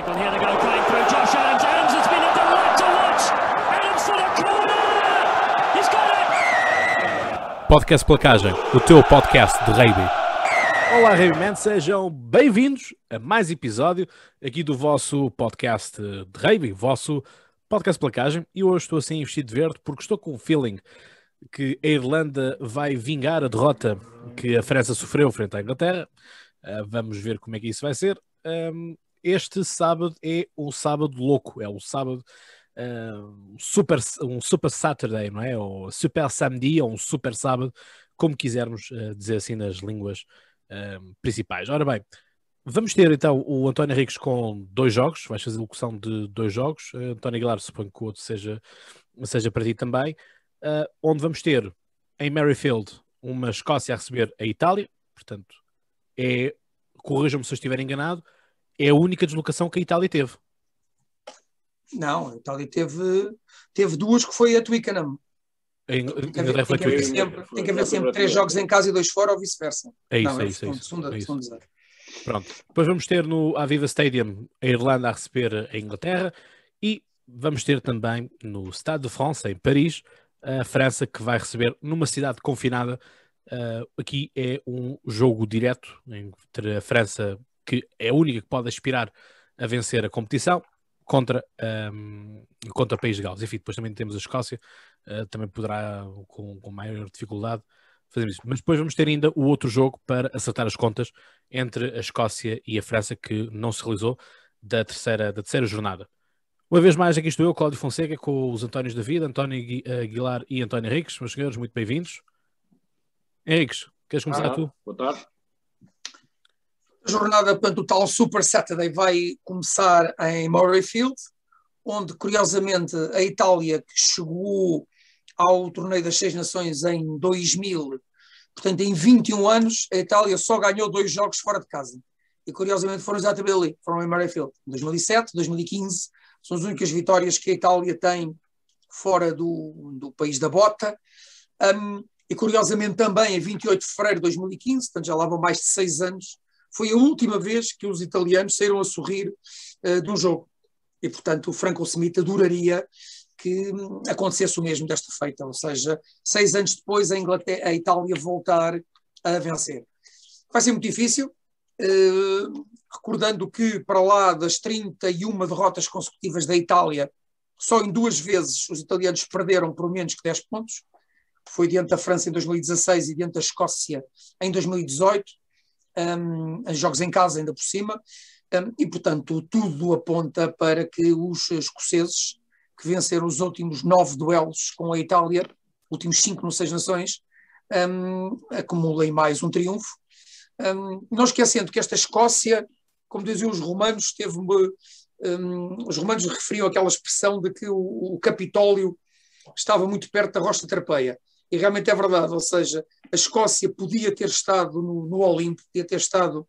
Well, here they go, going through Josh Adams. Adams, it's been a delight to watch. Adams for the corner. He's got it. Podcast Placagem, o teu podcast de rugby. Olá, Rugbyman, sejam bem-vindos a mais episódio aqui do vosso podcast de rugby, vosso podcast Placagem. E hoje estou assim vestido de verde porque estou com um feeling que a Irlanda vai vingar a derrota que a França sofreu frente à Inglaterra. Vamos ver como é que isso vai ser. Este sábado é um sábado louco, é um sábado um super Saturday, não é? Ou super samedi, ou um super sábado, como quisermos dizer assim nas línguas principais. Ora bem, vamos ter então o António Henriques com 2 jogos, vais fazer locução de 2 jogos. António Aguilar, suponho que o outro seja para ti também. Onde vamos ter em Merrifield uma Escócia a receber a Itália, portanto, corrijam-me se eu estiver enganado, é a única deslocação que a Itália teve. Não, a Itália teve 2 que foi a Twickenham. Tem que haver sempre 3 jogos em casa e 2 fora ou vice-versa. É isso. Pronto. Depois vamos ter no Aviva Stadium a Irlanda a receber a Inglaterra e vamos ter também no Stade de France, em Paris, a França que vai receber numa cidade confinada. Aqui é um jogo direto entre a França, que é a única que pode aspirar a vencer a competição, contra o País de Gales. Enfim, depois também temos a Escócia, também poderá com maior dificuldade fazer isso. Mas depois vamos ter ainda o outro jogo para acertar as contas entre a Escócia e a França, que não se realizou da terceira jornada. Uma vez mais, aqui estou eu, Cláudio Fonseca, com os Antónios da Vida, António Aguilar e António Henriques. Meus senhores, muito bem-vindos. Henriques, queres começar tu? Boa tarde. A jornada, portanto, o tal Super Saturday vai começar em Murrayfield, onde, curiosamente, a Itália, que chegou ao Torneio das 6 Nações em 2000, portanto, em 21 anos, a Itália só ganhou 2 jogos fora de casa. E, curiosamente, foram exatamente ali, foram em Murrayfield. 2007, 2015, são as únicas vitórias que a Itália tem fora do país da bota. E, curiosamente, também em 28 de fevereiro de 2015, portanto, já lá vão mais de 6 anos, foi a última vez que os italianos saíram a sorrir de um jogo. E, portanto, o Franco Smith adoraria que acontecesse o mesmo desta feita, ou seja, 6 anos depois a Itália voltar a vencer. Vai ser muito difícil, recordando que para lá das 31 derrotas consecutivas da Itália, só em 2 vezes os italianos perderam por menos que 10 pontos, foi diante da França em 2016 e diante da Escócia em 2018, jogos em casa ainda por cima, e portanto tudo aponta para que os escoceses, que venceram os últimos 9 duelos com a Itália, últimos 5 no 6 Nações, acumulem mais um triunfo. Não esquecendo que esta Escócia, como diziam os romanos, os romanos referiam aquela expressão de que o Capitólio estava muito perto da Rocha Trapeia. E realmente é verdade, ou seja, a Escócia podia ter estado no Olimpo, podia ter estado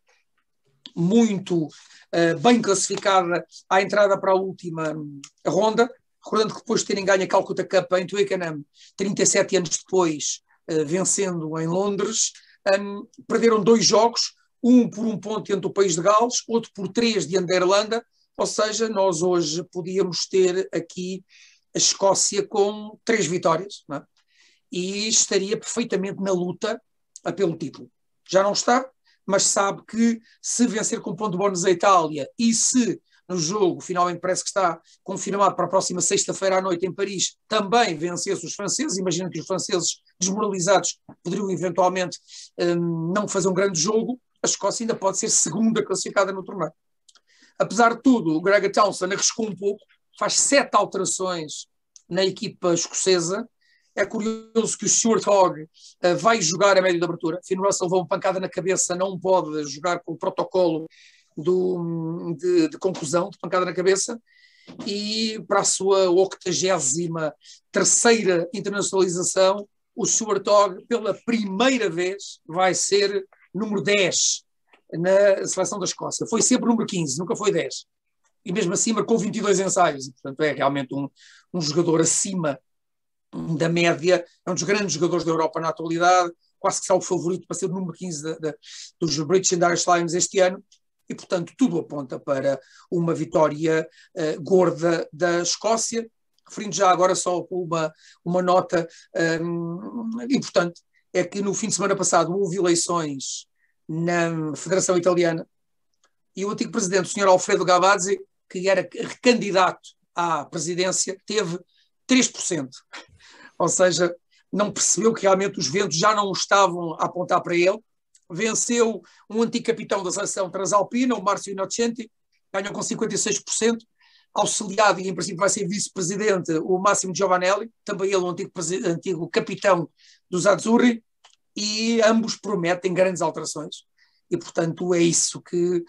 muito bem classificada à entrada para a última ronda, recordando que depois de terem ganho a Calcutta Cup em Twickenham, 37 anos depois, vencendo em Londres, perderam 2 jogos, um por 1 ponto diante do País de Gales, outro por 3 diante da Irlanda, ou seja, nós hoje podíamos ter aqui a Escócia com 3 vitórias, não é? E estaria perfeitamente na luta pelo título. Já não está, mas sabe que se vencer com ponto de bónus a Itália e se no jogo, finalmente parece que está confirmado para a próxima sexta-feira à noite em Paris, também vencesse os franceses, imagina que os franceses desmoralizados poderiam eventualmente não fazer um grande jogo, a Escócia ainda pode ser segunda classificada no torneio. Apesar de tudo, o Greg Townsend arriscou um pouco, faz 7 alterações na equipa escocesa. É curioso que o Stuart Hogg vai jogar a médio de abertura. Finn Russell levou uma pancada na cabeça, não pode jogar com o protocolo de conclusão, de pancada na cabeça, e para a sua 83ª internacionalização, o Stuart Hogg, pela primeira vez, vai ser número 10 na seleção da Escócia. Foi sempre número 15, nunca foi 10. E mesmo assim marcou 22 ensaios, e, portanto é realmente um jogador acima da média, é um dos grandes jogadores da Europa na atualidade, quase que será o favorito para ser o número 15 dos British and Irish Lions este ano, e, portanto, tudo aponta para uma vitória gorda da Escócia. Referindo já agora só uma nota importante, é que no fim de semana passado houve eleições na Federação Italiana e o antigo presidente, o Sr. Alfredo Gavazzi, que era recandidato à presidência, teve 3%. Ou seja, não percebeu que realmente os ventos já não estavam a apontar para ele. Venceu um antigo capitão da seleção transalpina, o Márcio Innocenti, ganhou com 56%. Auxiliado, e em princípio vai ser vice-presidente, o Massimo Giovanelli, também ele um antigo capitão dos Azzurri, e ambos prometem grandes alterações. E, portanto, é isso que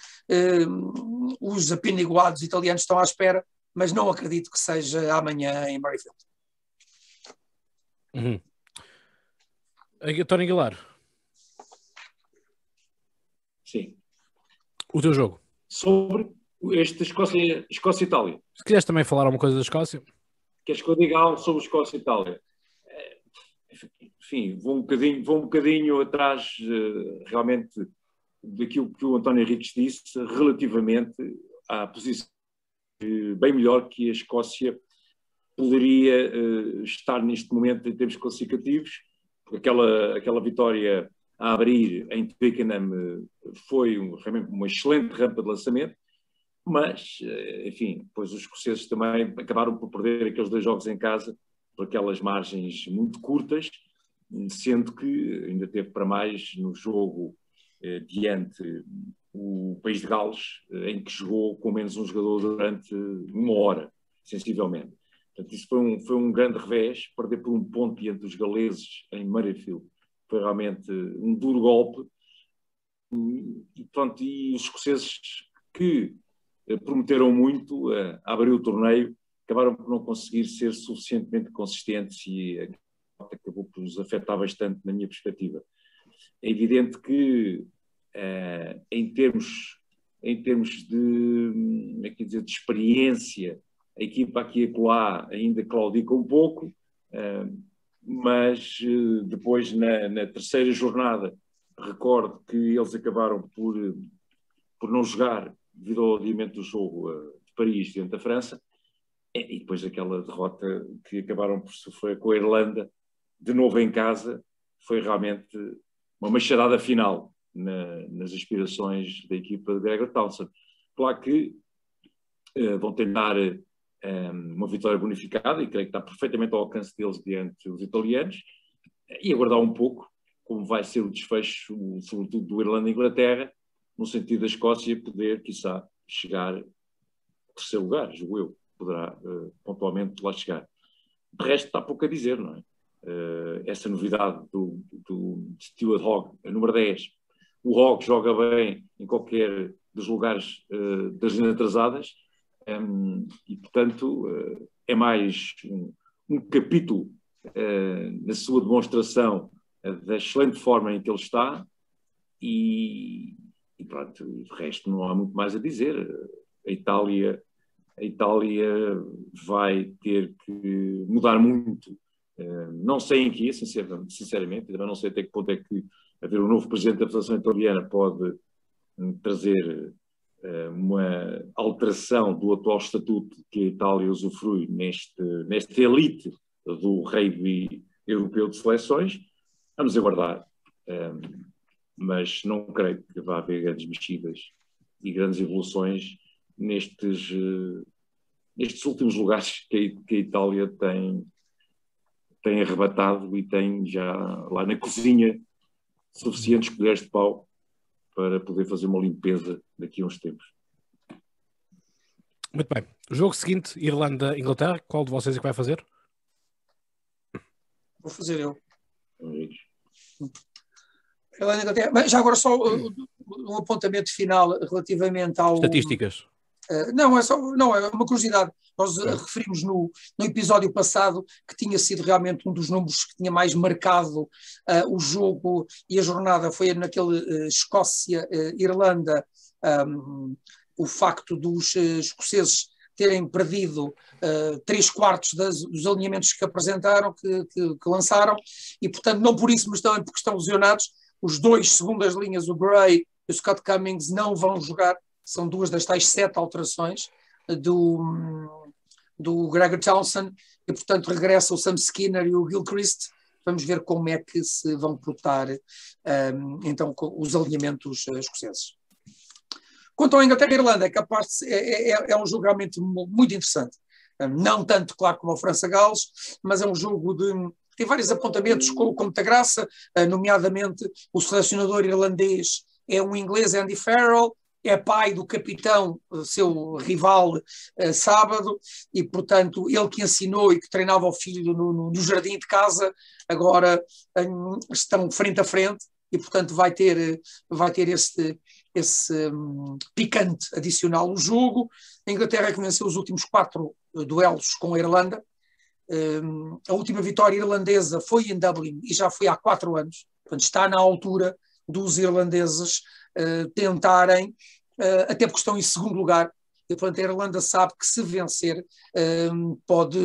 os apiniguados italianos estão à espera, mas não acredito que seja amanhã em Murrayfield. António Aguilar. Sim. O teu jogo. Sobre este Escócia-Itália. Se quiseres também falar alguma coisa da Escócia. Queres que eu diga algo sobre Escócia-Itália? Enfim, vou um bocadinho atrás realmente daquilo que o António Henriques disse relativamente à posição bem melhor que a Escócia poderia estar neste momento em termos classificativos. Aquela vitória a abrir em Twickenham foi realmente uma excelente rampa de lançamento, mas, enfim, depois os escoceses também acabaram por perder aqueles 2 jogos em casa por aquelas margens muito curtas, sendo que ainda teve para mais no jogo diante o País de Gales, em que jogou com menos um jogador durante 1 hora, sensivelmente. Portanto, isso foi um grande revés, perder por 1 ponto diante dos galeses em Murrayfield foi realmente um duro golpe. E os escoceses que prometeram muito a abrir o torneio, acabaram por não conseguir ser suficientemente consistentes e acabou por nos afetar bastante na minha perspectiva. É evidente que em termos de experiência, a equipa aqui e acolá ainda claudica um pouco, mas depois na terceira jornada recordo que eles acabaram por não jogar devido ao adiamento do jogo de Paris diante da França, e depois aquela derrota que acabaram por sofrer com a Irlanda, de novo em casa, foi realmente uma machadada final nas aspirações da equipa de Gregor Townsend. Claro que vão tentar uma vitória bonificada, e creio que está perfeitamente ao alcance deles diante dos italianos, e aguardar um pouco como vai ser o desfecho, sobretudo do Irlanda e Inglaterra, no sentido da Escócia poder, quiçá, chegar ao terceiro lugar, julgo eu, poderá pontualmente lá chegar. De resto, está pouco a dizer, não é? Essa novidade do Stuart Hogg, a número 10. O Hogg joga bem em qualquer dos lugares das linhas atrasadas, e, portanto, é mais um capítulo na sua demonstração da excelente forma em que ele está, e pronto, de resto não há muito mais a dizer. A Itália vai ter que mudar muito, não sei em que, sinceramente, também não sei até que ponto é que haver um novo presidente da Federação Italiana pode trazer uma alteração do atual estatuto que a Itália usufrui nesta elite do rugby europeu de seleções. Vamos aguardar, mas não creio que vá haver grandes mexidas e grandes evoluções nestes últimos lugares que a Itália tem arrebatado, e tem já lá na cozinha suficientes colheres de pau para poder fazer uma limpeza daqui a uns tempos. Muito bem. O jogo seguinte, Irlanda-Inglaterra, qual de vocês é que vai fazer? Vou fazer eu. Irlanda-Inglaterra. Mas já agora só um apontamento final relativamente ao... Estatísticas. Não, é uma curiosidade. Nós referimos no episódio passado que tinha sido realmente um dos números que tinha mais marcado o jogo e a jornada, foi naquele Escócia-Irlanda, o facto dos escoceses terem perdido 3/4 dos alinhamentos que apresentaram, que lançaram, e portanto não por isso, mas também porque estão lesionados. Os 2 segundas linhas, o Bray e o Scott Cummings, não vão jogar. são 2 das tais 7 alterações do Gregor Townsend, e portanto regressa o Sam Skinner e o Gilchrist. Vamos ver como é que se vão portar então os alinhamentos escoceses. Quanto à Inglaterra e Irlanda, é um jogo realmente muito interessante. Não tanto, claro, como a França-Gales, mas é um jogo tem vários apontamentos com muita graça, nomeadamente o selecionador irlandês é um inglês, Andy Farrell, é pai do capitão, seu rival, sábado, e portanto ele que ensinou e que treinava o filho no jardim de casa, agora estão frente a frente, e portanto vai ter esse picante adicional no jogo. A Inglaterra que venceu os últimos 4 duelos com a Irlanda. A última vitória irlandesa foi em Dublin e já foi há 4 anos. Portanto, está na altura dos irlandeses tentarem, até porque estão em segundo lugar, e portanto a Irlanda sabe que se vencer pode,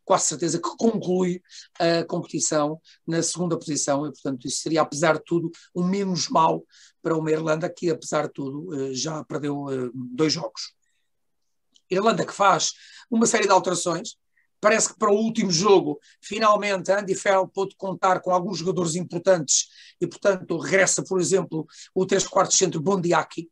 quase certeza que conclui a competição na segunda posição, e portanto isso seria, apesar de tudo, um menos mau para uma Irlanda que, apesar de tudo, já perdeu 2 jogos. Irlanda que faz uma série de alterações. Parece que para o último jogo, finalmente, Andy Farrell pôde contar com alguns jogadores importantes e, portanto, regressa, por exemplo, o 3/4 centro Bondiaki,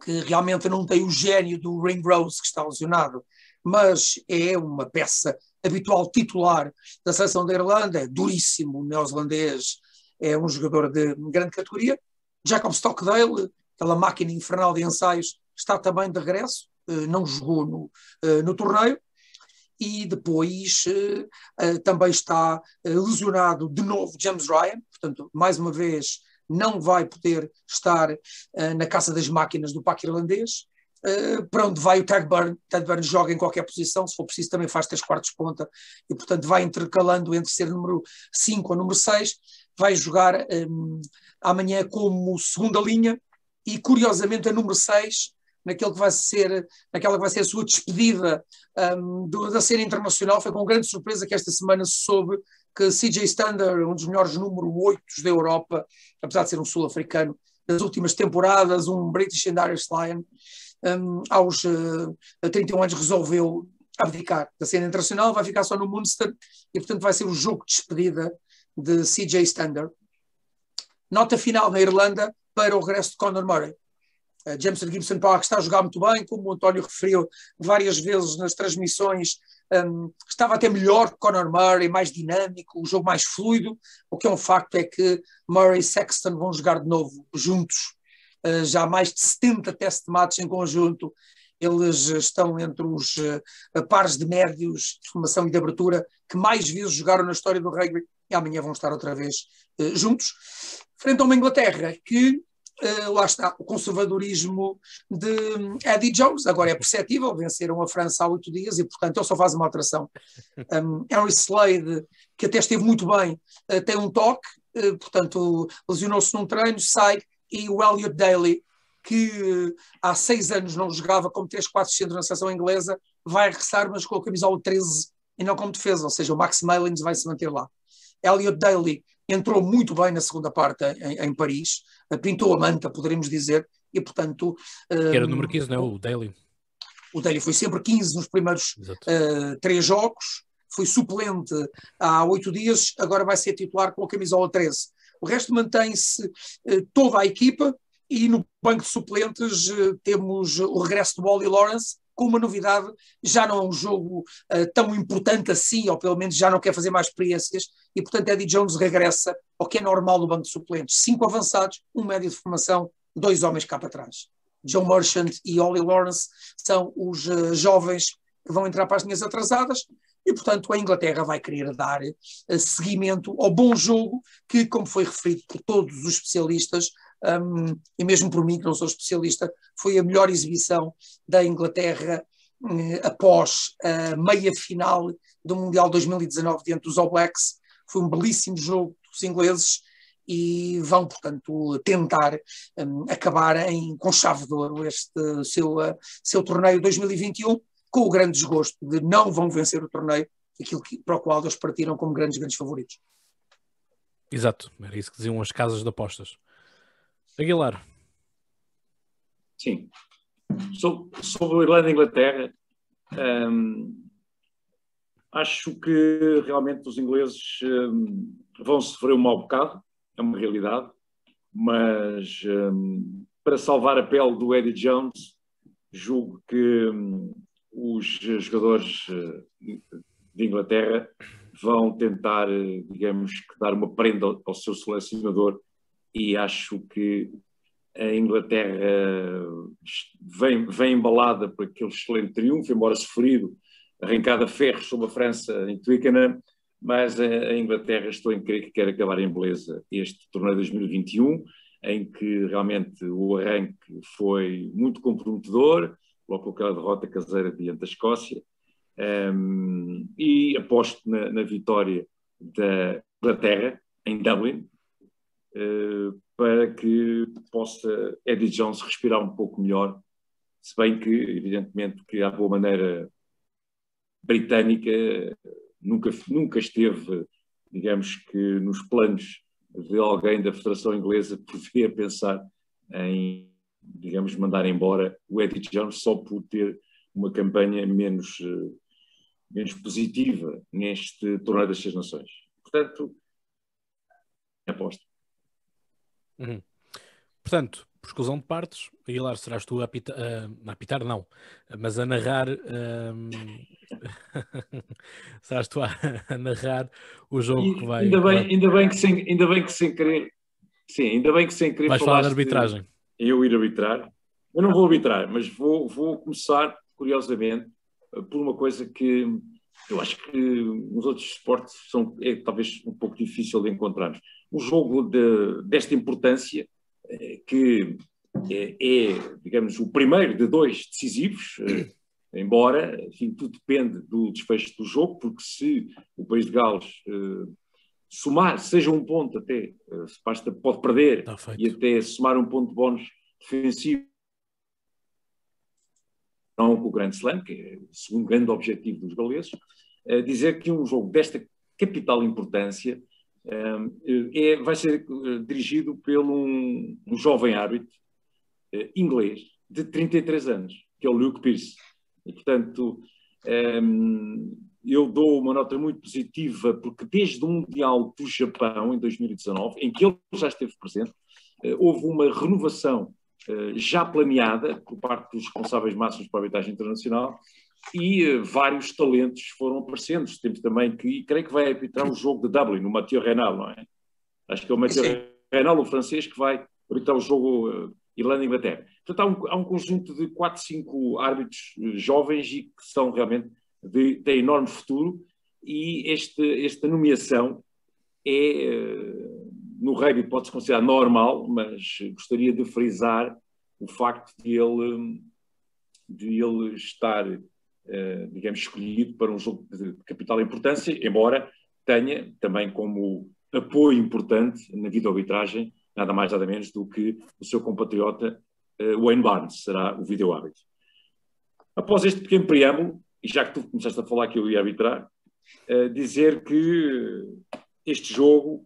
que realmente não tem o gênio do Ringrose, que está lesionado, mas é uma peça habitual titular da seleção da Irlanda, é duríssimo, neozelandês, é um jogador de grande categoria. Jacob Stockdale, aquela máquina infernal de ensaios, está também de regresso, não jogou no torneio. E depois também está lesionado de novo James Ryan, portanto, mais uma vez, não vai poder estar na caça das máquinas do pack irlandês. Para onde vai o Tadburn? Tadburn joga em qualquer posição, se for preciso também faz 3/4 ponta, e portanto vai intercalando entre ser número 5 ou número 6, vai jogar amanhã como segunda linha, e curiosamente a número 6, naquela que vai ser a sua despedida da cena internacional. Foi com grande surpresa que esta semana se soube que CJ Stander, um dos melhores número 8 da Europa, apesar de ser um sul-africano, das últimas temporadas, um British and Irish Lion, aos 31 anos resolveu abdicar da cena internacional, vai ficar só no Munster, e portanto vai ser o jogo de despedida de CJ Stander. Nota final na Irlanda para o regresso de Conor Murray. Jameson Gibson Park está a jogar muito bem, como o António referiu várias vezes nas transmissões, estava até melhor que Conor Murray, mais dinâmico, o jogo mais fluido. O que é um facto é que Murray e Sexton vão jogar de novo juntos, já há mais de 70 test matches em conjunto. Eles estão entre os pares de médios de formação e de abertura que mais vezes jogaram na história do rugby, e amanhã vão estar outra vez juntos, frente a uma Inglaterra que lá está, o conservadorismo de Eddie Jones, agora é perceptível, venceram a França há 8 dias e portanto ele só faz uma alteração. Henry Slade, que até esteve muito bem, tem um toque, portanto lesionou-se num treino, sai, e o Elliot Daly, que há 6 anos não jogava como 3/4 centro na seleção inglesa, vai regressar, mas com a camisola 13 e não como defesa, ou seja, o Max Malins vai se manter lá. Elliot Daly entrou muito bem na segunda parte em Paris, pintou a manta, poderemos dizer, e portanto... Era o número 15, não é? O Daly. O Daly foi sempre 15 nos primeiros 3 jogos, foi suplente há 8 dias, agora vai ser titular com a camisola 13. O resto mantém-se toda a equipa, e no banco de suplentes temos o regresso do Wally Lawrence, com uma novidade: já não é um jogo tão importante assim, ou pelo menos já não quer fazer mais experiências, e portanto Eddie Jones regressa ao que é normal no banco de suplentes: 5 avançados, um médio de formação, 2 homens cá para trás. Joe Merchant e Wally Lawrence são os jovens que vão entrar para as linhas atrasadas, e portanto a Inglaterra vai querer dar seguimento ao bom jogo que, como foi referido por todos os especialistas, e mesmo por mim que não sou especialista, foi a melhor exibição da Inglaterra após a meia final do Mundial 2019 diante dos All Blacks. Foi um belíssimo jogo dos ingleses e vão, portanto, tentar acabar com chave de ouro este seu torneio 2021, com o grande desgosto de não vão vencer o torneio, aquilo para o qual eles partiram como grandes favoritos. Exato, era isso que diziam as casas de apostas. Aguilar. Sim. Sobre a Irlanda e a Inglaterra, acho que realmente os ingleses vão sofrer um mau bocado, é uma realidade, mas para salvar a pele do Eddie Jones, julgo que os jogadores de Inglaterra vão tentar, digamos, dar uma prenda ao seu selecionador, e acho que a Inglaterra vem embalada por aquele excelente triunfo, embora sofrido, arrancada a ferros sobre a França em Twickenham, mas a Inglaterra estou em crer que quer acabar em beleza este torneio 2021, em que realmente o arranque foi muito comprometedor, logo com aquela derrota caseira diante da Escócia, e aposto na vitória da Inglaterra em Dublin, para que possa Eddie Jones respirar um pouco melhor, se bem que, evidentemente, que à boa maneira britânica nunca esteve, digamos que, nos planos de alguém da Federação Inglesa poder pensar em, digamos, mandar embora o Eddie Jones só por ter uma campanha menos positiva neste Torneio das Seis Nações. Portanto, aposto. Portanto, por exclusão de partes, Aguilar, serás tu a apitar, não, mas a narrar serás tu a narrar o jogo que vai... Ainda bem que sem querer vais falar de arbitragem. Eu ir arbitrar. Eu não vou arbitrar, mas vou começar, curiosamente, por uma coisa que eu acho que nos outros esportes é talvez um pouco difícil de encontrarmos. Um jogo desta importância, que é, digamos, o primeiro de dois decisivos, embora, enfim, tudo depende do desfecho do jogo, porque se o país de Gales somar, seja um ponto até, pode perder e até somar um ponto de bónus defensivo, não com o Grand Slam, que é o segundo grande objetivo dos galeses, dizer que um jogo desta capital importância vai ser dirigido por um jovem árbitro inglês de 33 anos, que é o Luke Pearce. E, portanto, eu dou uma nota muito positiva, porque desde o Mundial do Japão, em 2019, em que ele já esteve presente, houve uma renovação já planeada por parte dos responsáveis máximos para a arbitragem internacional, e vários talentos foram aparecendo. Temos também que, creio que vai arbitrar um jogo de Dublin, o Mathieu Renal, não é? Acho que é o Mathieu Renal, o francês, que vai arbitrar o jogo Irlanda-Inglaterra. Portanto, há um conjunto de 4, 5 árbitros jovens e que são realmente de enorme futuro, e esta nomeação no rugby pode-se considerar normal, mas gostaria de frisar o facto de ele estar, digamos, escolhido para um jogo de capital importância, embora tenha também como apoio importante na vida arbitragem nada mais nada menos do que o seu compatriota Wayne Barnes, será o vídeo-árbitro. Após este pequeno preâmbulo, e já que tu começaste a falar que eu ia arbitrar, dizer que este jogo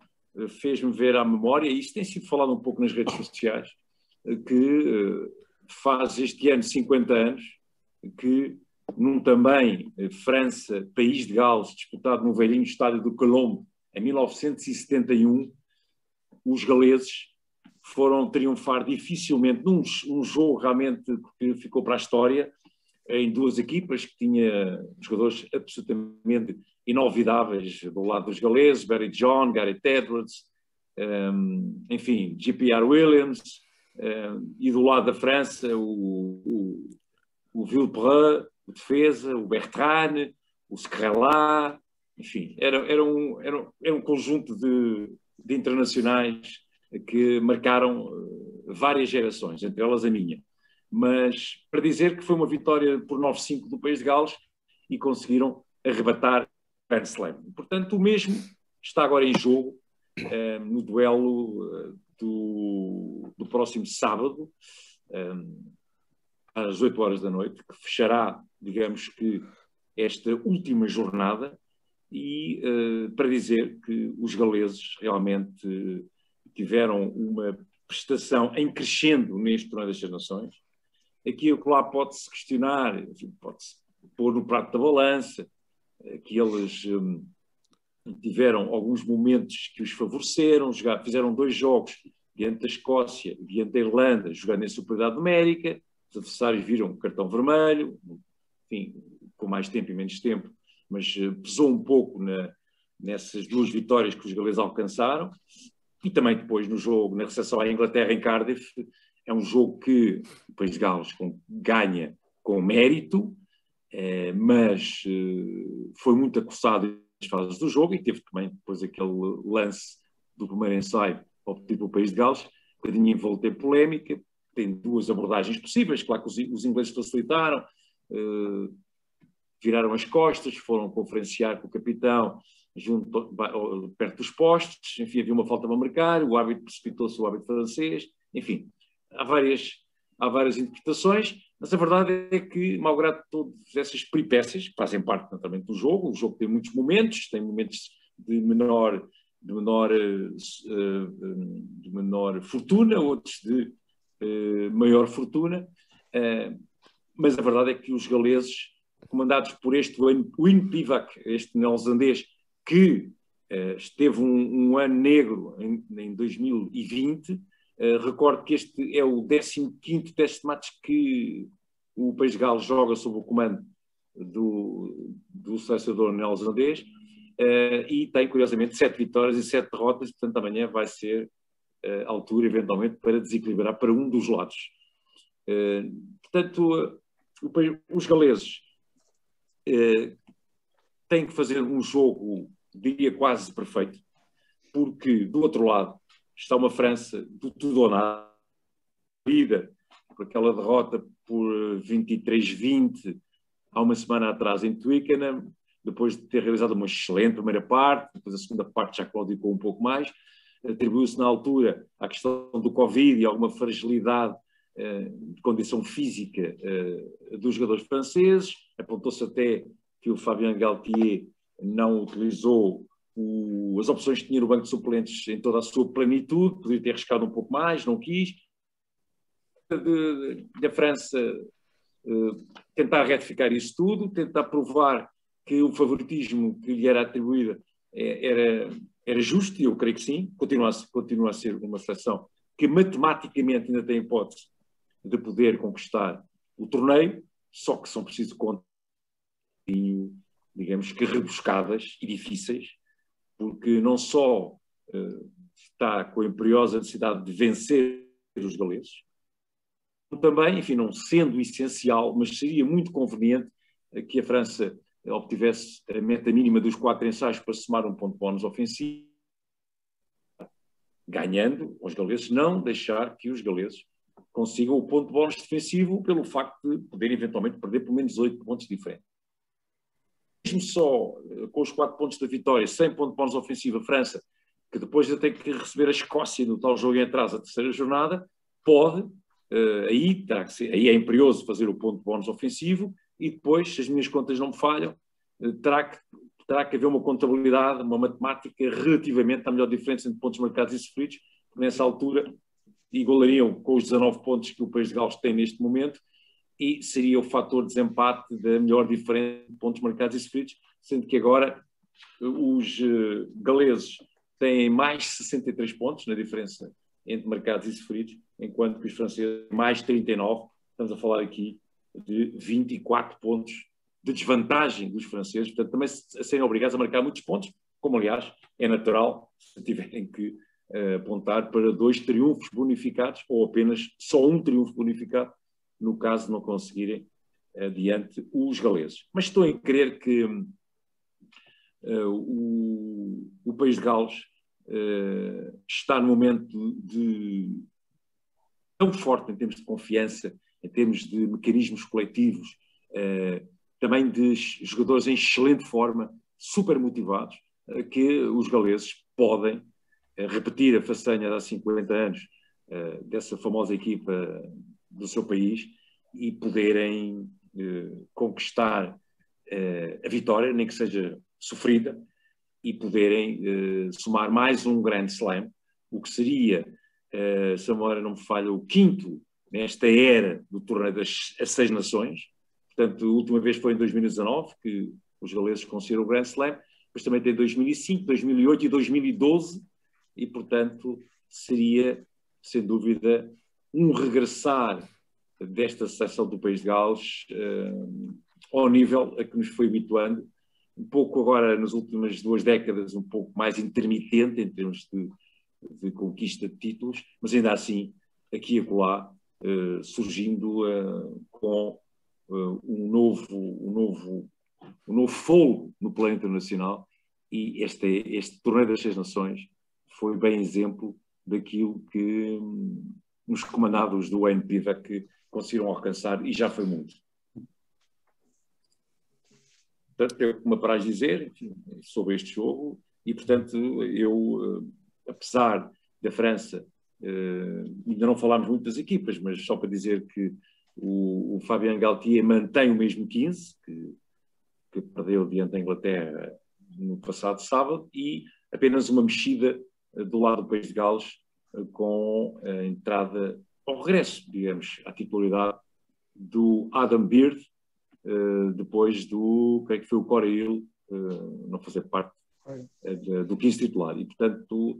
fez-me ver à memória, e isso tem sido falado um pouco nas redes sociais, que faz este ano 50 anos que num também França, país de Gales, disputado no velhinho estádio do Colombe, em 1971, os galeses foram triunfar dificilmente num jogo realmente que ficou para a história, em duas equipas que tinha jogadores absolutamente inolvidáveis do lado dos galeses, Barry John, Gareth Edwards, enfim, J.P.R. Williams, e do lado da França o Villepreux, o defesa, o Bertrand, o Scrella, enfim, era um conjunto de internacionais que marcaram várias gerações, entre elas a minha. Mas para dizer que foi uma vitória por 9-5 do país de Gales e conseguiram arrebatar o Grand Slam. Portanto, o mesmo está agora em jogo no duelo do próximo sábado, às 8 horas da noite, que fechará, digamos que, esta última jornada, e para dizer que os galeses realmente tiveram uma prestação em crescendo neste Torneio das Seis Nações. aqui e lá pode-se questionar, pode-se pôr no prato da balança, que eles tiveram alguns momentos que os favoreceram, fizeram 2 jogos diante da Escócia e diante da Irlanda, jogando em superioridade numérica, os adversários viram cartão vermelho, enfim, com mais tempo e menos tempo, mas pesou um pouco nessas 2 vitórias que os galeses alcançaram. E também depois no jogo, na recepção à Inglaterra em Cardiff, é um jogo que o País de Gales ganha com mérito, mas foi muito acossado nas fases do jogo e teve também depois aquele lance do primeiro ensaio obtido pelo País de Gales, um bocadinho envolto em polémica. Tem 2 abordagens possíveis, claro que os ingleses facilitaram, viraram as costas, foram conferenciar com o capitão perto dos postes, enfim, havia uma falta para marcar, o árbitro precipitou-se, o árbitro francês, enfim, há várias interpretações, mas a verdade é que, malgrado todas essas peripécias, que fazem parte naturalmente do jogo, o jogo tem muitos momentos, tem momentos de menor fortuna, outros de maior fortuna, mas a verdade é que os galeses, comandados por este Wim Pivac, este neozelandês, que esteve um ano negro em 2020, recordo que este é o 15º teste de match que o País de Gales joga sob o comando do selecionador neozelandês, e tem, curiosamente, 7 vitórias e 7 derrotas, portanto amanhã vai ser a altura, eventualmente, para desequilibrar para um dos lados. Portanto, os galeses têm que fazer um jogo, diria, quase perfeito, porque do outro lado está uma França do tudo ou nada, vida por aquela derrota por 23-20 há uma semana atrás em Twickenham, depois de ter realizado uma excelente primeira parte, depois a segunda parte já claudicou um pouco mais, atribuiu-se na altura à questão do Covid e alguma fragilidade de condição física dos jogadores franceses. Apontou-se até que o Fabien Galtier não utilizou as opções que tinha no banco de suplentes em toda a sua plenitude, poderia ter arriscado um pouco mais, não quis. Da França tentar retificar isso tudo, tentar provar que o favoritismo que lhe era atribuído era justo, e eu creio que sim, continua a ser uma seleção que matematicamente ainda tem hipótese de poder conquistar o torneio, só que são precisos contas, digamos que rebuscadas e difíceis, porque não só está com a imperiosa necessidade de vencer os galeses, também, enfim, não sendo essencial, mas seria muito conveniente que a França obtivesse a meta mínima dos 4 ensaios para somar um ponto de bónus ofensivo, ganhando os galeses, não deixar que os galeses consigam o ponto de bónus defensivo pelo facto de poderem eventualmente perder pelo menos 8 pontos diferentes. Mesmo só com os 4 pontos da vitória, sem ponto de bónus ofensivo, a França, que depois já tem que receber a Escócia no tal jogo em atraso, a terceira jornada, pode, aí é imperioso fazer o ponto de bónus ofensivo, e depois, se as minhas contas não me falham, terá que haver uma contabilidade, uma matemática relativamente à melhor diferença entre pontos marcados e sofridos, que nessa altura igualariam com os 19 pontos que o País de Gales tem neste momento, e seria o fator de desempate da melhor diferença de pontos marcados e sofridos, sendo que agora os galeses têm mais 63 pontos na diferença entre marcados e sofridos, enquanto que os franceses mais 39, estamos a falar aqui de 24 pontos de desvantagem dos franceses, portanto também a serem obrigados a marcar muitos pontos, como aliás é natural se tiverem que apontar para 2 triunfos bonificados ou apenas só um triunfo bonificado, no caso de não conseguirem adiante os galeses. Mas estou a crer que o País de Gales está no momento tão forte em termos de confiança, em termos de mecanismos coletivos, também de jogadores em excelente forma, super motivados, que os galeses podem repetir a façanha de há 50 anos dessa famosa equipa do seu país e poderem conquistar a vitória, nem que seja sofrida, e poderem somar mais um grande slam, o que seria, se a memória não me falha, o 5º nesta era do torneio das Seis Nações. Portanto, a última vez foi em 2019, que os galeses conseguiram o Grand Slam, mas também tem 2005, 2008 e 2012, e, portanto, seria, sem dúvida, um regressar desta seleção do País de Gales ao nível a que nos foi habituando, um pouco agora, nas últimas 2 décadas, um pouco mais intermitente em termos de conquista de títulos, mas ainda assim, aqui e acolá, surgindo com um novo fôlego no plano internacional, e este torneio das Seis Nações foi bem exemplo daquilo que os comandados do Wayne Pivac conseguiram alcançar, e já foi muito. Portanto, tenho uma para dizer, enfim, sobre este jogo, e portanto eu, apesar da França, ainda não falámos muito das equipas, mas só para dizer que o Fabien Galthié mantém o mesmo 15 que perdeu diante da Inglaterra no passado sábado, e apenas uma mexida do lado do País de Gales, com a entrada, ao regresso, digamos, à titularidade do Adam Beard, depois do, creio que foi o Corey Hill, não fazer parte do 15 titular. E, portanto,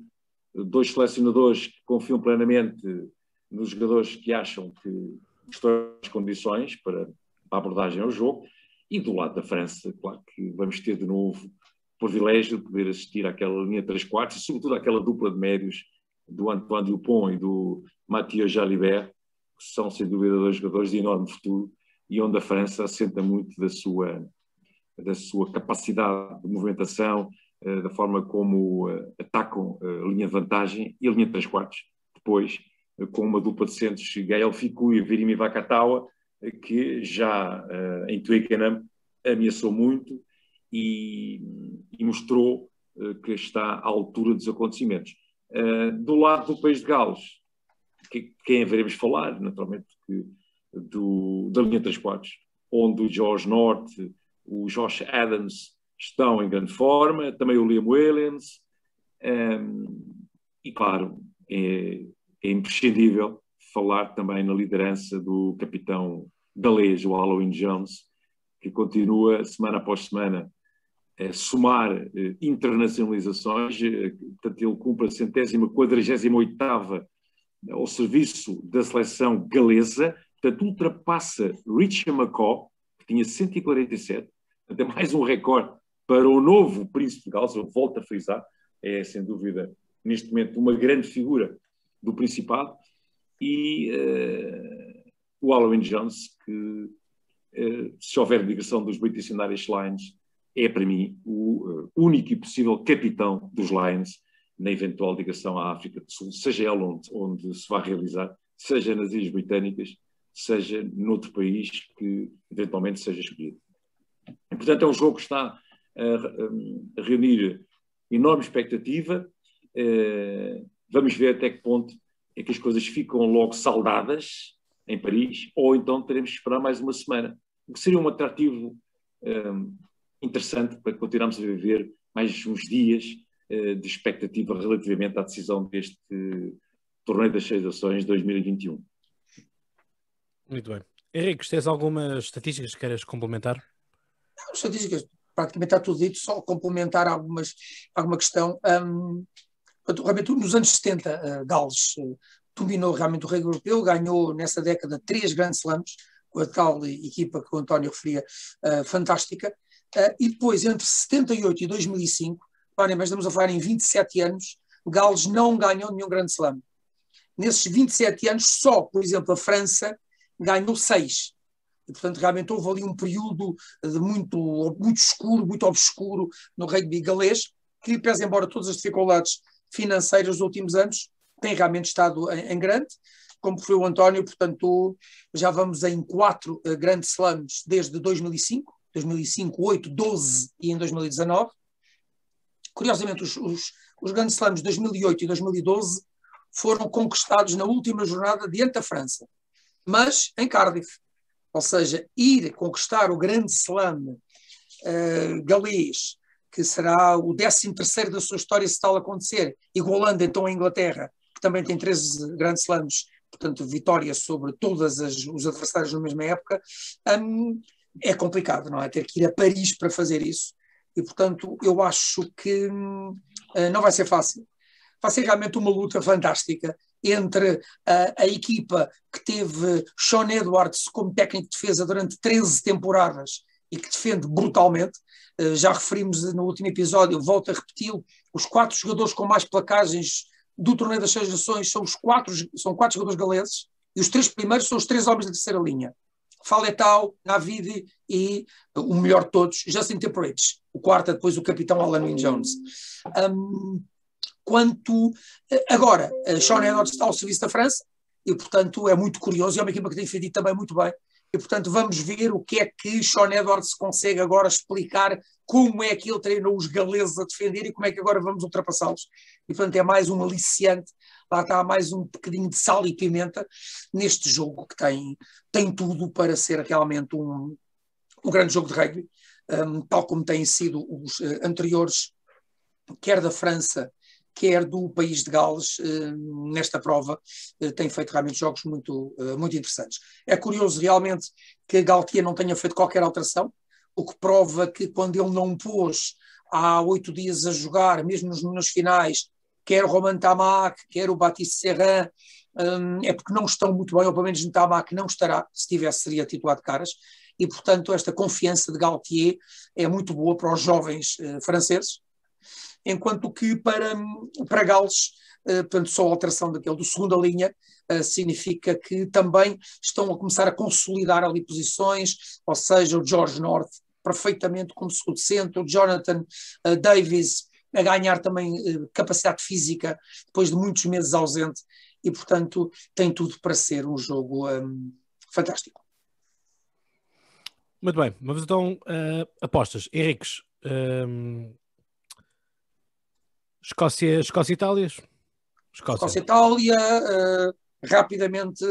2 selecionadores que confiam plenamente nos jogadores que acham que estão nas condições para a abordagem ao jogo. E do lado da França, claro que vamos ter de novo o privilégio de poder assistir àquela linha 3/4 e, sobretudo, àquela dupla de médios do Antoine Dupont e do Mathieu Jalibert, que são, sem dúvida, 2 jogadores de enorme futuro, e onde a França assenta muito da sua capacidade de movimentação, da forma como atacam a linha de vantagem e a linha de 3/4. Depois, com uma dupla de centros, Gaël Ficou e Virimi Vakatawa, que já em Twickenham ameaçou muito e mostrou que está à altura dos acontecimentos. Do lado do País de Gales, quem haveremos falar, naturalmente, da linha 3/4, onde o George North, o Josh Adams estão em grande forma, também o Liam Williams, e claro, é imprescindível falar também na liderança do capitão galês, o Halloween Jones, que continua, semana após semana, a somar internacionalizações. Portanto, ele cumpre a 148ª ao serviço da seleção galesa, portanto, ultrapassa Richard McCaw, que tinha 147, portanto, é mais um recorde para o novo Príncipe de Gales. Eu volto a frisar, é sem dúvida, neste momento, uma grande figura do Principado, e o Halloween Jones, que, se houver ligação dos British and Irish Lions, é para mim o único e possível capitão dos Lions na eventual ligação à África do Sul, seja ela onde se vai realizar, seja nas Ilhas Britânicas, seja noutro país que eventualmente seja escolhido. E, portanto, é um jogo que está a reunir enorme expectativa. Vamos ver até que ponto é que as coisas ficam logo saldadas em Paris, ou então teremos que esperar mais uma semana, o que seria um atrativo interessante para continuarmos a viver mais uns dias de expectativa relativamente à decisão deste Torneio das Seis Nações 2021. Muito bem. Henrique, tens algumas estatísticas que queiras complementar? Não, estatísticas, praticamente está tudo dito, só complementar alguma questão. Realmente, nos anos 70, Gales dominou realmente o rugby europeu, ganhou nessa década 3 Grand Slams, com a tal equipa que o António referia, fantástica, e depois, entre 78 e 2005, mas estamos a falar em 27 anos, Gales não ganhou nenhum Grand Slam. Nesses 27 anos, só, por exemplo, a França ganhou 6. E, portanto, realmente houve ali um período de muito escuro, muito obscuro no rugby galês, que, pese embora todas as dificuldades financeiras dos últimos anos, tem realmente estado em grande, como foi o António. Portanto, já vamos em 4 Grand Slams desde 2005, 8, 12 e em 2019. Curiosamente, os Grand Slams de 2008 e 2012 foram conquistados na última jornada diante da França, mas em Cardiff. Ou seja, ir conquistar o Grand Slam galês, que será o 13º da sua história se tal acontecer, igualando então a Inglaterra, que também tem 13 Grand Slams portanto, vitória sobre todos os adversários na mesma época, é complicado, não é? Ter que ir a Paris para fazer isso. E, portanto, eu acho que não vai ser fácil. Vai ser realmente uma luta fantástica entre a equipa que teve Sean Edwards como técnico de defesa durante 13 temporadas e que defende brutalmente. Já referimos no último episódio, volto a repeti-lo, os 4 jogadores com mais placagens do Torneio das 6 Nações são 4 jogadores galeses, e os 3 primeiros são os 3 homens da terceira linha. Faletau, Navidi e o melhor de todos, Justin Timberlake. O quarto é depois o capitão Alan Wynne-Jones. Agora, Sean Edwards está ao serviço da França e, portanto, é muito curioso, e é uma equipa que tem defendido também muito bem. E, portanto, vamos ver o que é que Sean Edwards consegue agora explicar, como é que ele treinou os galeses a defender e como é que agora vamos ultrapassá-los. E, portanto, é mais um aliciante, lá está mais um bocadinho de sal e pimenta neste jogo que tem tudo para ser realmente um grande jogo de rugby, tal como têm sido os anteriores, quer da França, quer do país de Gales, nesta prova, tem feito realmente jogos muito interessantes. É curioso realmente que Galthié não tenha feito qualquer alteração, o que prova que quando ele não pôs há 8 dias a jogar, mesmo nos finais, quer o Romain Tamac, quer o Baptiste Serran, é porque não estão muito bem, ou pelo menos no Tamac não estará, se tivesse seria titular de caras, e portanto esta confiança de Galthié é muito boa para os jovens franceses, enquanto que para Gales, portanto, só a alteração do segunda linha significa que também estão a começar a consolidar ali posições, ou seja, o George North perfeitamente como segundo centro, o Jonathan Davis a ganhar também capacidade física depois de muitos meses ausente, e portanto tem tudo para ser um jogo fantástico. Muito bem, vamos então apostas. Henriques, Escócia, Itália? Escócia-Itália, rapidamente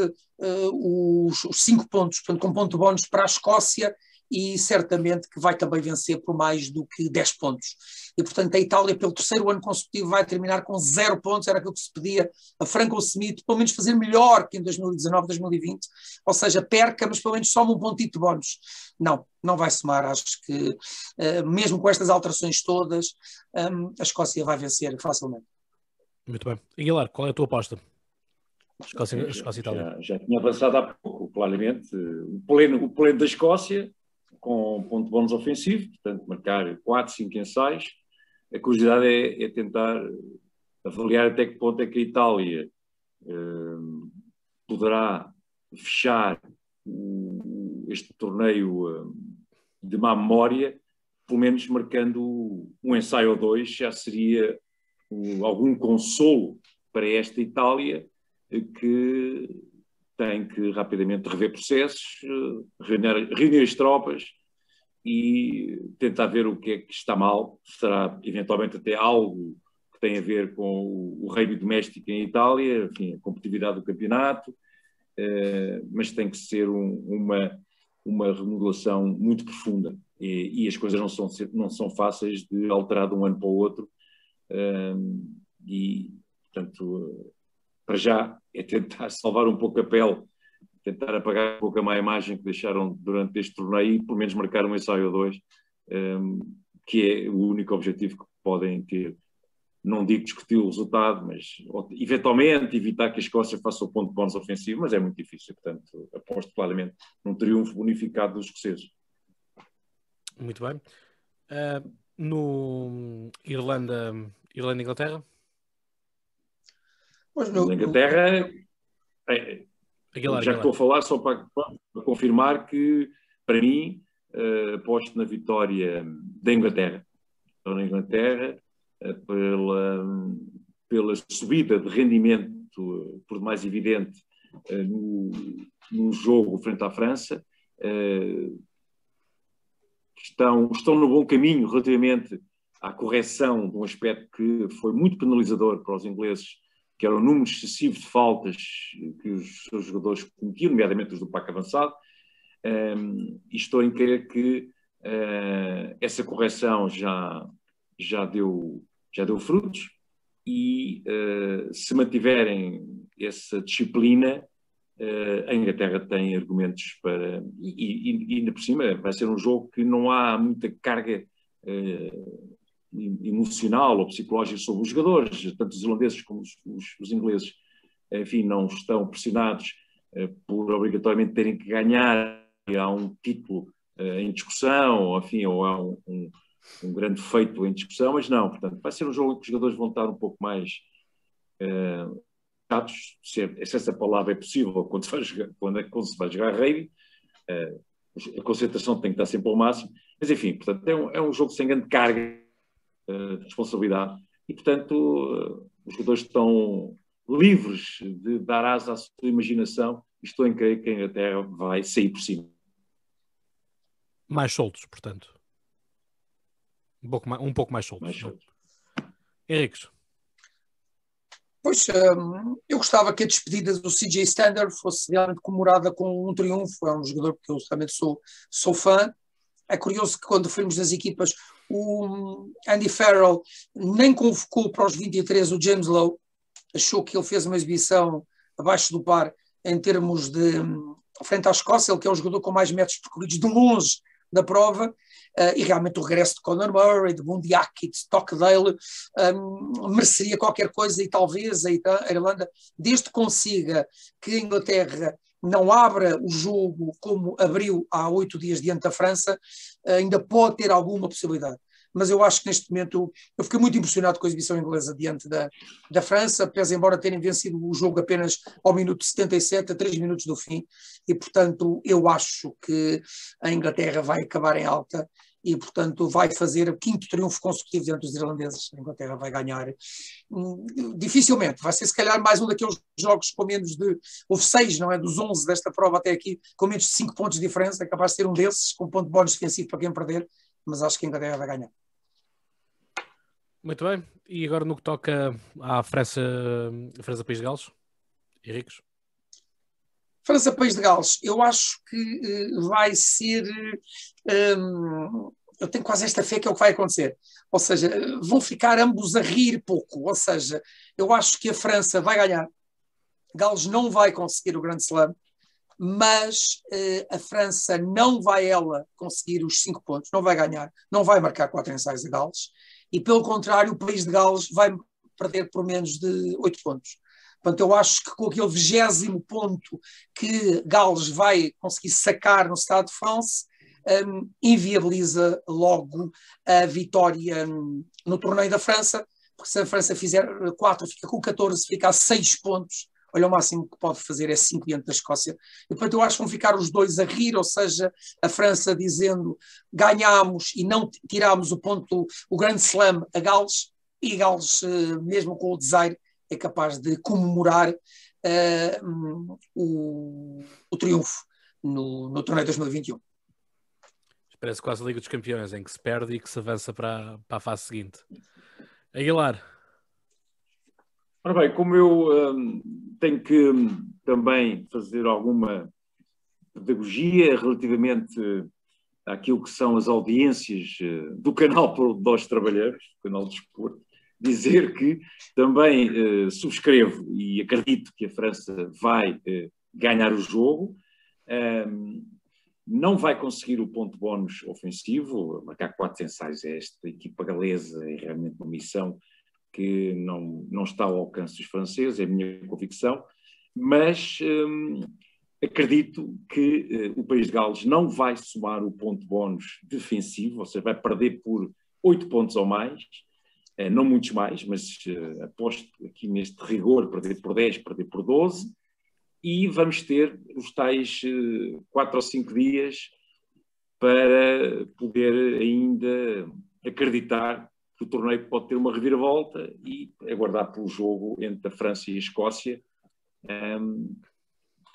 os 5 pontos, portanto, com ponto bónus para a Escócia, e certamente que vai também vencer por mais do que 10 pontos. E, portanto, a Itália, pelo 3º ano consecutivo, vai terminar com 0 pontos, era aquilo que se pedia a Franco Smith, pelo menos fazer melhor que em 2019, 2020, ou seja, perca, mas pelo menos soma um pontito de bónus. Não vai somar, acho que, mesmo com estas alterações todas, a Escócia vai vencer facilmente. Muito bem. Aguilar, qual é a tua aposta? Escócia-Itália. Já tinha avançado há pouco, claramente. O pleno da Escócia, com ponto bónus ofensivo, portanto, marcar 4, 5 ensaios. A curiosidade é tentar avaliar até que ponto é que a Itália poderá fechar este torneio de má memória, pelo menos marcando um ensaio ou 2, já seria algum consolo para esta Itália, que tem que rapidamente rever processos, reunir as tropas e tentar ver o que é que está mal. Será eventualmente até algo que tem a ver com o rugby doméstico em Itália, enfim, a competitividade do campeonato, mas tem que ser uma remodelação muito profunda, e as coisas não são fáceis de alterar de um ano para o outro, e portanto para já é tentar salvar um pouco a pele, tentar apagar um pouco a má imagem que deixaram durante este torneio e pelo menos marcar um ensaio ou 2, que é o único objetivo que podem ter. Não digo discutir o resultado, mas eventualmente evitar que a Escócia faça o ponto de bónus ofensivo, mas é muito difícil, portanto aposto claramente num triunfo unificado dos escoceses. Muito bem. No Irlanda-Inglaterra? Na Inglaterra, já estou a falar só para confirmar que, para mim, aposto na vitória da Inglaterra. Então, na Inglaterra, pela subida de rendimento, por demais evidente, no jogo frente à França, estão no bom caminho relativamente à correção de um aspecto que foi muito penalizador para os ingleses, que era o número excessivo de faltas que os seus jogadores cometiam, nomeadamente os do pack avançado, e estou em crer que essa correção já deu frutos, e se mantiverem essa disciplina, a Inglaterra tem argumentos para... E ainda por cima vai ser um jogo que não há muita carga emocional ou psicológica sobre os jogadores, tanto os irlandeses como os ingleses, enfim, não estão pressionados por obrigatoriamente terem que ganhar. Há um título em discussão, enfim, ou há um grande feito em discussão, mas não, portanto, vai ser um jogo em que os jogadores vão estar um pouco mais chatos, se essa palavra é possível quando se vai jogar rugby. A concentração tem que estar sempre ao máximo, mas enfim, portanto, é um jogo sem grande carga de responsabilidade e, portanto, os jogadores estão livres de dar asa à sua imaginação e estou em crer que a Inglaterra vai sair por cima. Mais soltos, portanto. Um pouco mais soltos. Henriques. Pois, eu gostava que a despedida do CJ Stander fosse realmente comemorada com um triunfo. É um jogador que eu também sou fã. É curioso que quando fomos nas equipas, o Andy Farrell nem convocou para os 23 o James Lowe, achou que ele fez uma exibição abaixo do par em termos de frente à Escócia, ele que é o jogador com mais metros percorridos de longe da prova, e realmente o regresso de Conor Murray, de Bundyaki, de Stockdale, mereceria qualquer coisa, e talvez a Irlanda, desde que consiga que a Inglaterra não abra o jogo como abriu há 8 dias diante da França, ainda pode ter alguma possibilidade. Mas eu acho que neste momento eu fiquei muito impressionado com a exibição inglesa diante da França, pese embora terem vencido o jogo apenas ao minuto 77, a 3 minutos do fim, e portanto eu acho que a Inglaterra vai acabar em alta e portanto vai fazer o 5º triunfo consecutivo diante dos irlandeses. A Inglaterra vai ganhar dificilmente, vai ser se calhar mais um daqueles jogos com menos de, houve 6, não é, dos 11 desta prova até aqui, com menos de 5 pontos de diferença, é capaz de ser um desses, com ponto de bónus defensivo para quem perder, mas acho que a Inglaterra vai ganhar. Muito bem, e agora no que toca à França-País de Gales, Henriques? França-País de Gales, eu acho que vai ser, eu tenho quase esta fé que é o que vai acontecer, ou seja, vão ficar ambos a rir pouco, ou seja, eu acho que a França vai ganhar, Gales não vai conseguir o Grand Slam, mas a França não vai ela conseguir os 5 pontos, não vai ganhar, não vai marcar 4 ensaios a Gales, e pelo contrário o País de Gales vai perder por menos de 8 pontos. Portanto, eu acho que com aquele 20º ponto que Gales vai conseguir sacar no Stade de France, inviabiliza logo a vitória no torneio da França, porque se a França fizer 4, fica com 14, fica a 6 pontos. Olha, o máximo que pode fazer é 5 diante da Escócia. E, portanto, eu acho que vão ficar os dois a rir, ou seja, a França dizendo ganhámos e não tirámos o ponto, o Grand Slam a Gales, e Gales, mesmo com o desaire, é capaz de comemorar o triunfo no torneio de 2021. Parece quase a Liga dos Campeões, em que se perde e que se avança para a fase seguinte. Aguilar. Ora bem, como eu tenho que também fazer alguma pedagogia relativamente àquilo que são as audiências do canal por onde nós trabalhamos, o canal de Desporto, dizer que também subscrevo e acredito que a França vai ganhar o jogo, não vai conseguir o ponto bónus ofensivo, marcar 4 ensaios a esta equipa galesa é realmente uma missão que não está ao alcance dos franceses, é a minha convicção, mas acredito que o País de Gales não vai somar o ponto bónus defensivo, ou seja, vai perder por 8 pontos ou mais, não muitos mais, mas aposto aqui neste rigor, perder por 10, perder por 12, e vamos ter os tais 4 ou 5 dias para poder ainda acreditar que o torneio pode ter uma reviravolta e aguardar pelo jogo entre a França e a Escócia,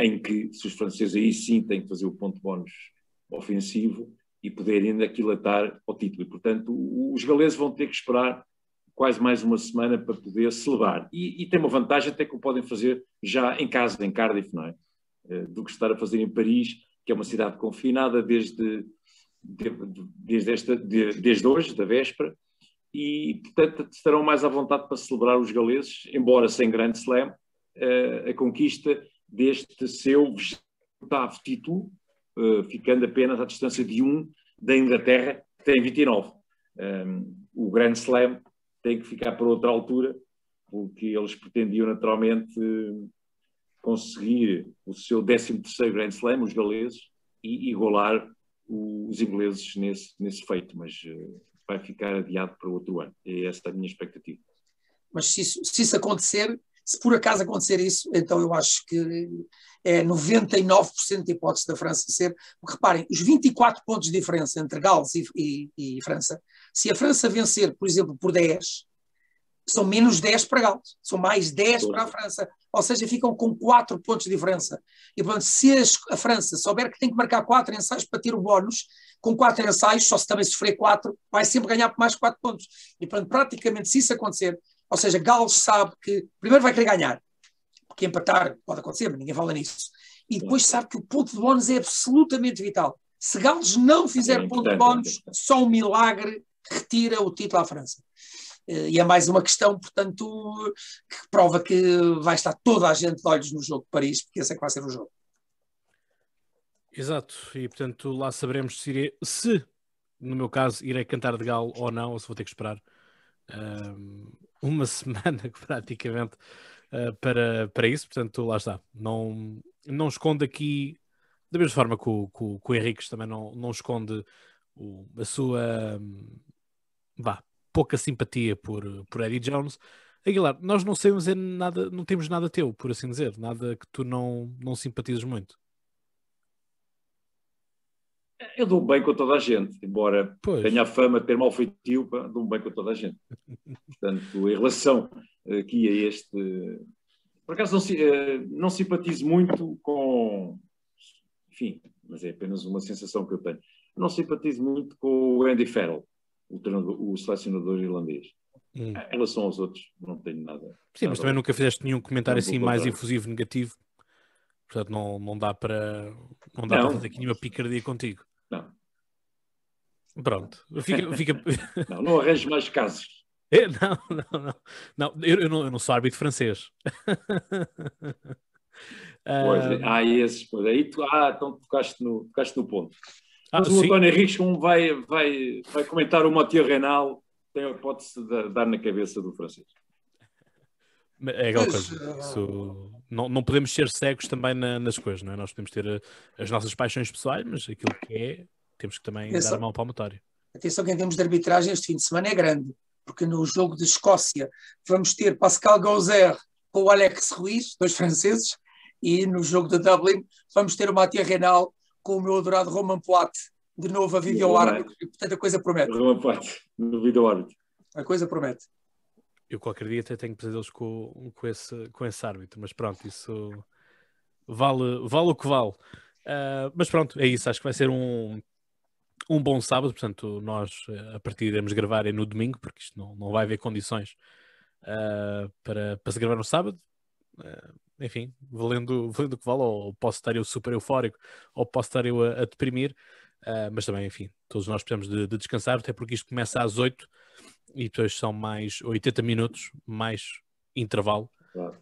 em que, se os franceses aí sim têm que fazer o ponto bónus ofensivo e poderem ainda aquilatar ao título. E, portanto, os galeses vão ter que esperar quase mais uma semana para poder celebrar. E tem uma vantagem até que o podem fazer já em casa, em Cardiff, não é? Do que estar a fazer em Paris, que é uma cidade confinada desde hoje, da véspera, e, portanto, estarão mais à vontade para celebrar os galeses, embora sem grande slam, a conquista deste seu 20º título, ficando apenas à distância de um da Inglaterra, que tem 29. O Grand Slam tem que ficar para outra altura, porque eles pretendiam naturalmente conseguir o seu 13º Grand Slam, os galeses, e igualar os ingleses nesse feito, mas vai ficar adiado para outro ano. É essa a minha expectativa. Mas se isso acontecer, se por acaso acontecer isso, então eu acho que é 99% de hipótese da França ser, porque reparem, os 24 pontos de diferença entre Gales e França, se a França vencer, por exemplo, por 10, são menos 10 para Gales, são mais 10 para a França, ou seja, ficam com 4 pontos de diferença. E, portanto, se a França souber que tem que marcar 4 ensaios para ter o bónus, com 4 ensaios, só se também sofrer 4, vai sempre ganhar por mais 4 pontos. E, portanto, praticamente, se isso acontecer, ou seja, Gales sabe que primeiro vai querer ganhar, porque empatar pode acontecer, mas ninguém fala nisso. E depois sabe que o ponto de bónus é absolutamente vital. Se Gales não fizer ponto de bónus, só um milagre retira o título à França. E é mais uma questão, portanto, que prova que vai estar toda a gente de olhos no jogo de Paris, porque esse é que vai ser o jogo. Exato, e portanto lá saberemos se no meu caso, irei cantar de galo ou não, ou se vou ter que esperar uma semana praticamente para isso. Portanto, lá está. Não esconde aqui, da mesma forma que o Henriques também não esconde a sua pouca simpatia por Eddie Jones. Aguilar, nós não sabemos nada, não temos nada teu, por assim dizer, nada que tu não simpatizes muito. Eu dou bem com toda a gente, embora tenha a fama de ter mal feitio, dou bem com toda a gente. Portanto, em relação aqui a este... Por acaso não simpatizo muito com... Enfim, mas é apenas uma sensação que eu tenho. Não simpatizo muito com o Andy Farrell, o selecionador irlandês. Em relação aos outros, não tenho nada. Sim, mas também nunca fizeste nenhum comentário assim mais efusivo, negativo. Portanto, não dá para fazer aqui nenhuma picardia contigo. Não. Pronto. Fica... Não arranjo mais casos. Não. Eu não sou árbitro francês. Esses. Pois. Aí então tocaste no ponto. Mas o sim. António Henriques, como vai comentar o Mathieu Renal, pode-se dar na cabeça do francês. É aquela coisa. Não podemos ser cegos também nas coisas, não é? Nós podemos ter as nossas paixões pessoais, mas aquilo que é, temos que também dar a mão palmatória. Atenção que em termos de arbitragem este fim de semana é grande, porque no jogo de Escócia vamos ter Pascal Gauzer com o Alex Ruiz, 2 franceses, e no jogo de Dublin vamos ter o Mathieu Renal com o meu adorado Romain Poite, de novo a vídeo-árbitro, e portanto a coisa promete. Romain Poite, no vídeo-árbitro. A coisa promete. Eu qualquer dia até tenho pesadelos com esse árbitro, mas pronto, isso vale o que vale. Mas pronto, é isso, acho que vai ser um bom sábado. Portanto, nós a partir iremos gravar no domingo, porque isto não vai haver condições para se gravar no sábado. Enfim, valendo o que vale, ou posso estar eu super eufórico, ou posso estar eu a deprimir, mas também, enfim, todos nós precisamos de descansar, até porque isto começa às 8 e depois são mais 80 minutos, mais intervalo. Claro.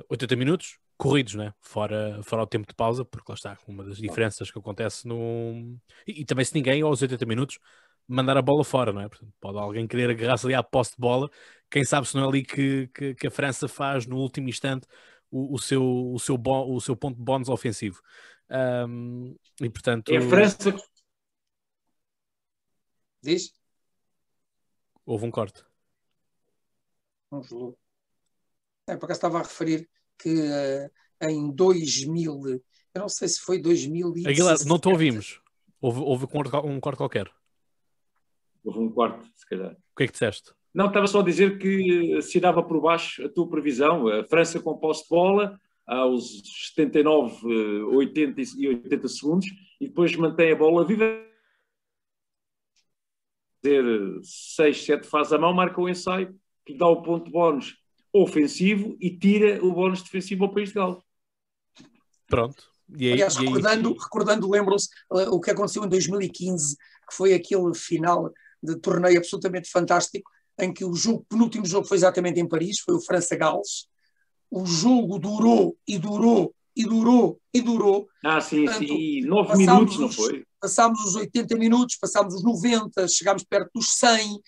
80 minutos corridos, né? Fora o tempo de pausa, porque lá está uma das diferenças que acontece e também se ninguém aos 80 minutos mandar a bola fora, não é? Portanto, pode alguém querer agarrar-se ali à posse de bola, quem sabe se não é ali que a França faz no último instante o seu ponto de bónus ofensivo. E portanto... É a França... Diz? Houve um corte. Por acaso estava a referir que em 2000, eu não sei se foi 2017... Aguilar, não te ouvimos. Houve um corte qualquer. Houve um corte, se calhar. O que é que disseste? Não, estava só a dizer que assinava por baixo a tua previsão. A França com posse de bola aos 79, 80 e 80 segundos e depois mantém a bola viva. Fazer 6, 7 faz a mão, marca o ensaio, que dá o ponto de bónus ofensivo e tira o bónus defensivo ao país de Gales. Pronto. Aliás, recordando, lembram-se o que aconteceu em 2015, que foi aquele final de torneio absolutamente fantástico, em que o penúltimo jogo foi exatamente em Paris, foi o França-Gales, o jogo durou e durou e durou e durou. Sim, Portanto, sim. 9 minutos, não foi? Passámos os 80 minutos, passámos os 90, chegámos perto dos 100,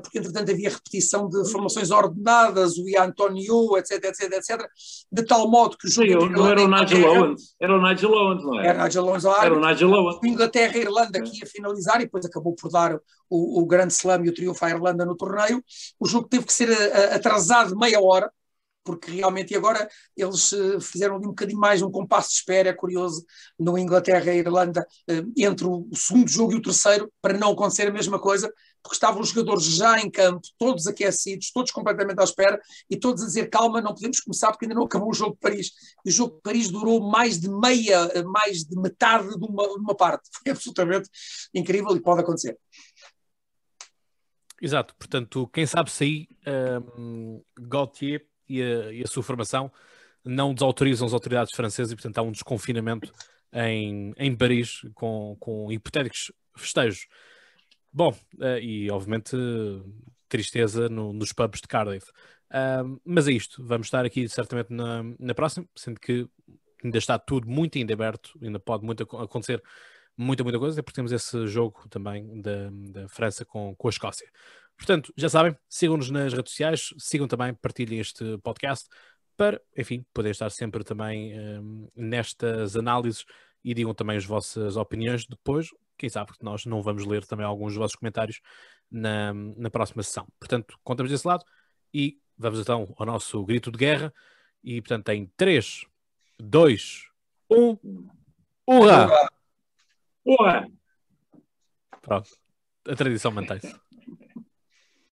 porque entretanto havia repetição de formações ordenadas, o Ian Antonio, etc, etc, etc, de tal modo que o jogo... Sim, não era o Nigel Owens, era o Nigel Owens, não é? Era o Nigel Owens, era o Nigel Owens. O Inglaterra e a Irlanda que ia finalizar e depois acabou por dar o grande slam e o triunfo à Irlanda no torneio. O jogo teve que ser atrasado meia hora, porque realmente, e agora eles fizeram ali um bocadinho mais um compasso de espera, é curioso, no Inglaterra e Irlanda, entre o segundo jogo e o terceiro, para não acontecer a mesma coisa, porque estavam os jogadores já em campo, todos aquecidos, todos completamente à espera, e todos a dizer, calma, não podemos começar porque ainda não acabou o jogo de Paris. E o jogo de Paris durou mais de metade de uma parte. Foi absolutamente incrível e pode acontecer. Exato, portanto, quem sabe se aí Gaultier e a sua formação não desautorizam as autoridades francesas e, portanto, há um desconfinamento em Paris com hipotéticos festejos. Bom, e obviamente tristeza nos pubs de Cardiff. Mas é isto, vamos estar aqui certamente na próxima, sendo que ainda está tudo muito ainda aberto, ainda pode muito acontecer muita coisa, porque temos esse jogo também da França com a Escócia. Portanto, já sabem, sigam-nos nas redes sociais, sigam também, partilhem este podcast para, enfim, poderem estar sempre também nestas análises e digam também as vossas opiniões depois. Quem sabe que nós não vamos ler também alguns dos vossos comentários na próxima sessão. Portanto, contamos desse lado e vamos então ao nosso grito de guerra. E, portanto, em 3, 2, 1... Urra! Porra! Pronto, a tradição mantém-se.